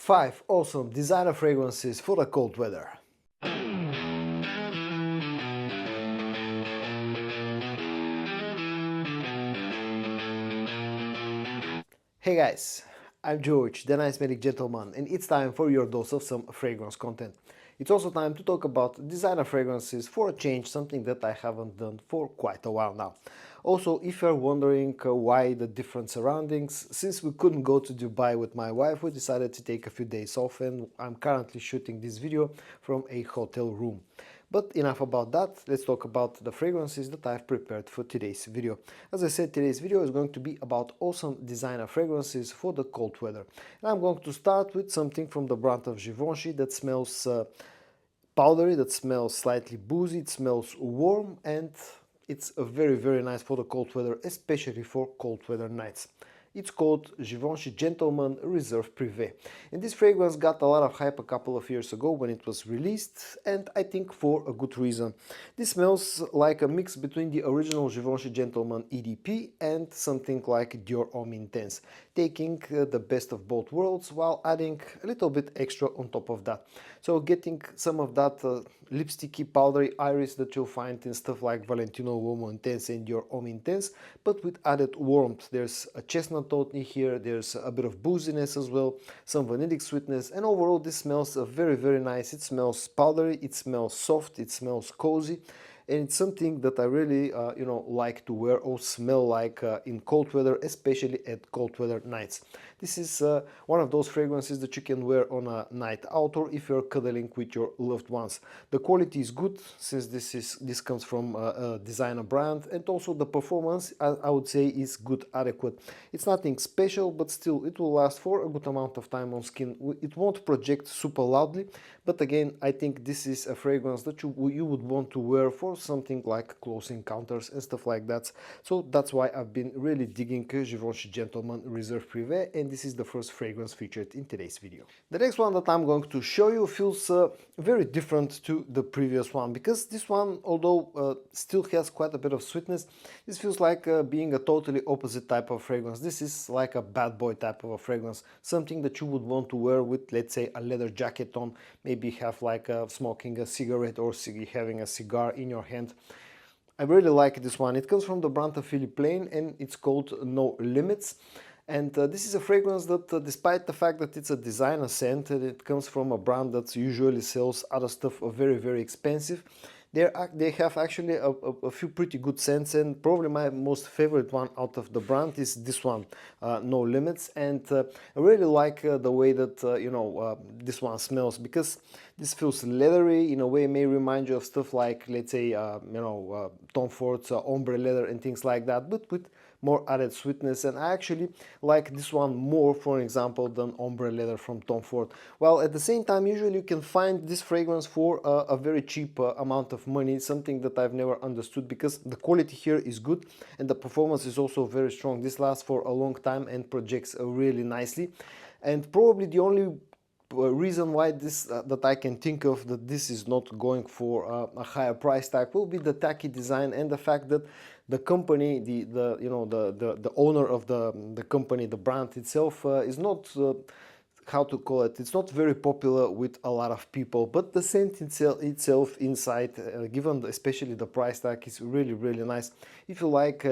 5 awesome designer fragrances for the cold weather. Hey guys, I'm George, the nice medic gentleman, and it's time for your dose of some fragrance content. It's also time to talk about designer fragrances for a change, something that I haven't done for quite a while now. Also, if you're wondering why the different surroundings, since we couldn't go to Dubai with my wife, we decided to take a few days off, and I'm currently shooting this video from a hotel room. But enough about that, let's talk about the fragrances that I've prepared for today's video. As I said, today's video is going to be about awesome designer fragrances for the cold weather. And I'm going to start with something from the brand of Givenchy that smells powdery, that smells slightly boozy, it smells warm, and it's a very nice for the cold weather, especially for cold weather nights. It's called Givenchy Gentleman Reserve Privé. And this fragrance got a lot of hype a couple of years ago when it was released, and I think for a good reason. This smells like a mix between the original Givenchy Gentleman EDP and something like Dior Homme Intense, taking the best of both worlds while adding a little bit extra on top of that. So getting some of that lipsticky powdery iris that you'll find in stuff like Valentino Uomo Intense and Dior Homme Intense, but with added warmth. There's a chestnut note in here, there's a bit of booziness as well, some vanillic sweetness, and overall this smells very nice. It smells powdery, it smells soft, it smells cozy, and it's something that I really like to wear or smell like in cold weather, especially at cold weather nights. This is one of those fragrances that you can wear on a night out or if you're cuddling with your loved ones. The quality is good since this comes from a designer brand, and also the performance I would say is good, adequate. It's nothing special, but still it will last for a good amount of time on skin. It won't project super loudly, but again I think this is a fragrance that you would want to wear for something like close encounters and stuff like that. So that's why I've been really digging Givenchy Gentleman Reserve Privé, and this is the first fragrance featured in today's video. The next one that I'm going to show you feels very different to the previous one, because this one, although still has quite a bit of sweetness, this feels like being a totally opposite type of fragrance. This is like a bad boy type of a fragrance, something that you would want to wear with, let's say, a leather jacket on, maybe have like smoking a cigarette or having a cigar in your hand. I really like this one. It comes from the brand of Philipp Plein, and it's called No Limits. And this is a fragrance that, despite the fact that it's a designer scent, and it comes from a brand that usually sells other stuff very expensive, they have actually a few pretty good scents, and probably my most favorite one out of the brand is this one, No Limits. And I really like the way that this one smells, because this feels leathery in a way, may remind you of stuff like, let's say, Tom Ford's ombre leather and things like that, but with more added sweetness. And I actually like this one more, for example, than ombre leather from Tom Ford. While at the same time, usually you can find this fragrance for a very cheap amount of money, something that I've never understood, because the quality here is good and the performance is also very strong. This lasts for a long time and projects really nicely. And probably the only reason why this that I can think of that this is not going for a higher price tag will be the tacky design and the fact that the company, the owner of the company, the brand itself, is not how to call it, it's not very popular with a lot of people, but the scent itself inside, given especially the price tag, is really nice. If you like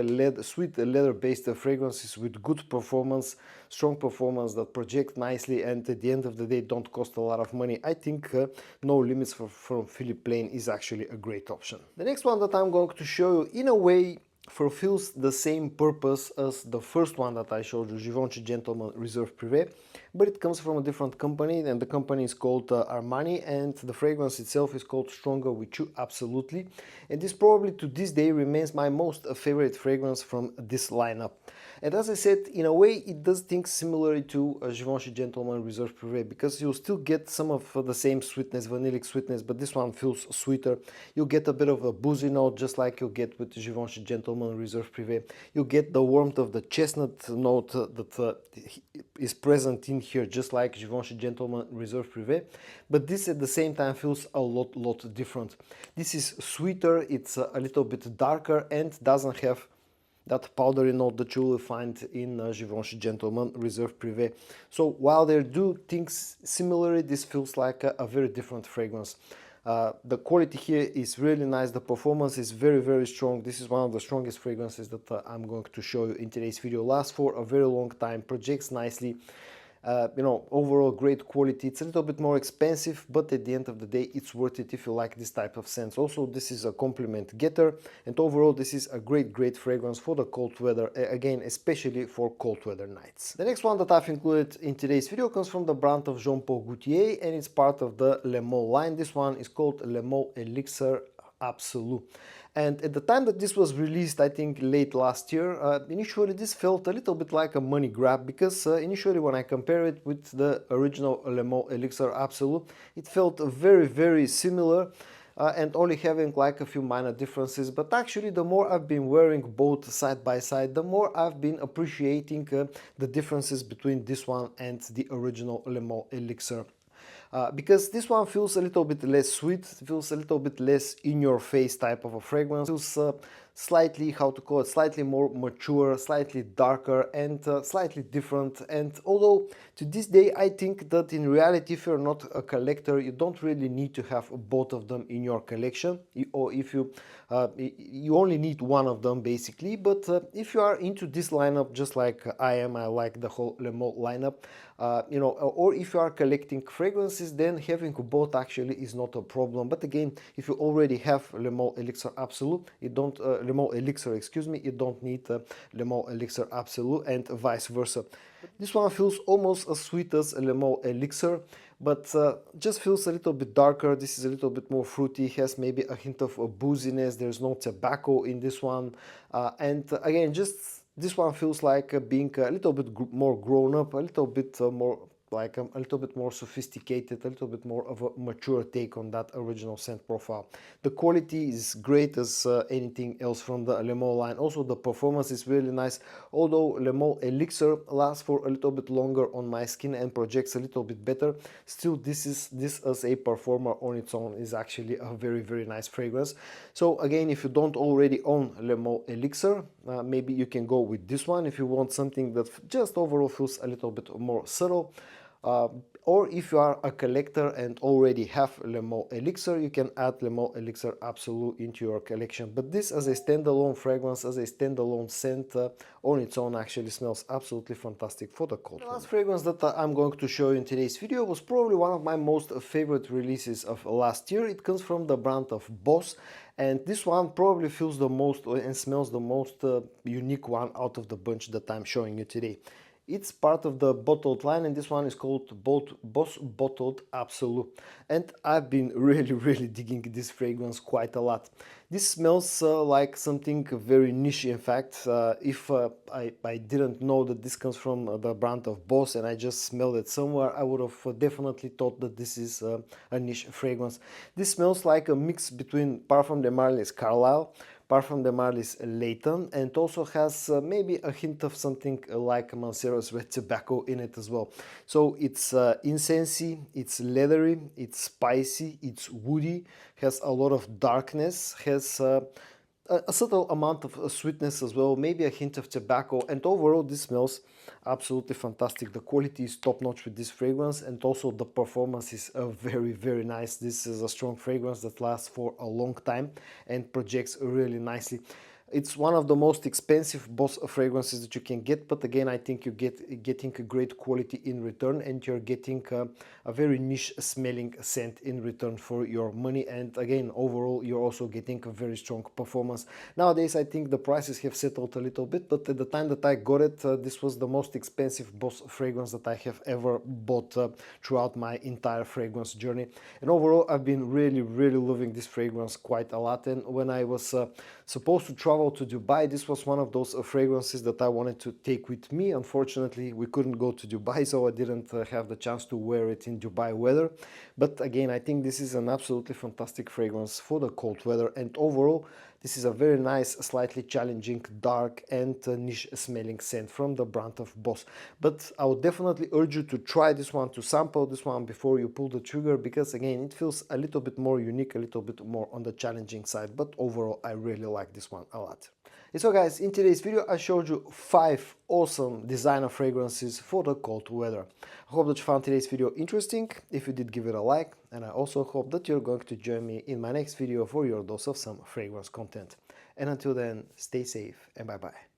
sweet leather-based fragrances with good performance, strong performance that project nicely, and at the end of the day don't cost a lot of money, I think No Limits from Philipp Plein is actually a great option. The next one that I'm going to show you, in a way, fulfills the same purpose as the first one that I showed you, Givenchy Gentleman Reserve Privé, but it comes from a different company, and the company is called Armani, and the fragrance itself is called Stronger With You, Absolutely. And this probably to this day remains my most favorite fragrance from this lineup. And as I said, in a way it does things similarly to Givenchy Gentleman Reserve Privé, because you still get some of the same sweetness, vanillic sweetness, but this one feels sweeter. You get a bit of a boozy note, just like you get with Givenchy Gentleman Reserve Privé. You get the warmth of the chestnut note that is present in here, just like Givenchy Gentleman Reserve Privé, but this at the same time feels a lot different. This is sweeter, it's a little bit darker, and doesn't have that powdery note that you will find in Givenchy Gentleman Reserve Privé. So while they do things similarly, this feels like a very different fragrance. The quality here is really nice. The performance is very, very strong. This is one of the strongest fragrances that I'm going to show you in today's video. Lasts for a very long time, projects nicely. You know, overall great quality. It's a little bit more expensive, but at the end of the day, it's worth it if you like this type of scents. Also, this is a compliment getter, and overall, this is a great fragrance for the cold weather, again, especially for cold weather nights. The next one that I've included in today's video comes from the brand of Jean Paul Gaultier, and it's part of the Le Maux line. This one is called Le Maux Elixir Absolu. And at the time that this was released, I think late last year, initially this felt a little bit like a money grab, because initially when I compare it with the original Le Maux Elixir Absolu, it felt very similar. And only having like a few minor differences, but actually the more I've been wearing both side by side, the more I've been appreciating the differences between this one and the original Le Maux Elixir. Because this one feels a little bit less sweet, feels a little bit less in your face type of a fragrance, feels slightly, how to call it, slightly more mature, slightly darker, and slightly different. And although to this day I think that in reality, if you're not a collector, you don't really need to have both of them in your collection, or if you only need one of them basically. But if you are into this lineup just like I am, I like the whole Le Maux lineup, you know, or if you are collecting fragrances, then having both actually is not a problem. But again, if you already have Le Maux Elixir Absolu, you don't Le Maux Elixir, excuse me, you don't need Le Maux Elixir Absolu, and vice versa. This one feels almost as sweet as Le Maux Elixir, but just feels a little bit darker. This is a little bit more fruity, has maybe a hint of booziness. There's no tobacco in this one, and again, just this one feels like being a little bit more grown up, a little bit more like a little bit more sophisticated, a little bit more of a mature take on that original scent profile. The quality is great as anything else from the Le Maux line. Also, the performance is really nice, although Le Maux Elixir lasts for a little bit longer on my skin and projects a little bit better. Still, this as a performer on its own is actually a very nice fragrance. So again, if you don't already own Le Maux Elixir, maybe you can go with this one if you want something that just overall feels a little bit more subtle. Or if you are a collector and already have Le Maux Elixir, you can add Le Maux Elixir Absolu into your collection. But this as a standalone fragrance, as a standalone scent, on its own actually smells absolutely fantastic for the cold. The last fragrance that I'm going to show you in today's video was probably one of my most favorite releases of last year. It comes from the brand of Boss, and this one probably feels the most and smells the most unique one out of the bunch that I'm showing you today. It's part of the bottled line, and this one is called Boss Bottled Absolu. And I've been really digging this fragrance quite a lot. This smells like something very niche. In fact, if I didn't know that this comes from the brand of Boss and I just smelled it somewhere, I would have definitely thought that this is a niche fragrance. This smells like a mix between Parfum de Marly's Carlisle, Parfum de Marly's Leighton, and also has maybe a hint of something like Mancero's Red Tobacco in it as well. So it's incensey, it's leathery, it's spicy, it's woody, has a lot of darkness, has a subtle amount of sweetness as well, maybe a hint of tobacco, and overall this smells absolutely fantastic. The quality is top notch with this fragrance, and also the performance is very nice. This is a strong fragrance that lasts for a long time and projects really nicely. It's one of the most expensive Boss fragrances that you can get, but again, I think you're getting a great quality in return, and you're getting a very niche smelling scent in return for your money. And again, overall, you're also getting a very strong performance. Nowadays, I think the prices have settled a little bit, but at the time that I got it, this was the most expensive Boss fragrance that I have ever bought throughout my entire fragrance journey. And overall, I've been really loving this fragrance quite a lot. And when I was supposed to travel to Dubai, this was one of those fragrances that I wanted to take with me. Unfortunately, we couldn't go to Dubai, so I didn't have the chance to wear it in Dubai weather. But again, I think this is an absolutely fantastic fragrance for the cold weather, and overall, this is a very nice, slightly challenging, dark and niche smelling scent from the brand of Boss. But I would definitely urge you to try this one, to sample this one before you pull the trigger, because again, it feels a little bit more unique, a little bit more on the challenging side. But overall, I really like this one a lot. And so guys, in today's video I showed you 5 awesome designer fragrances for the cold weather. I hope that you found today's video interesting. If you did, give it a like, and I also hope that you're going to join me in my next video for your dose of some fragrance content. And until then, stay safe and bye bye.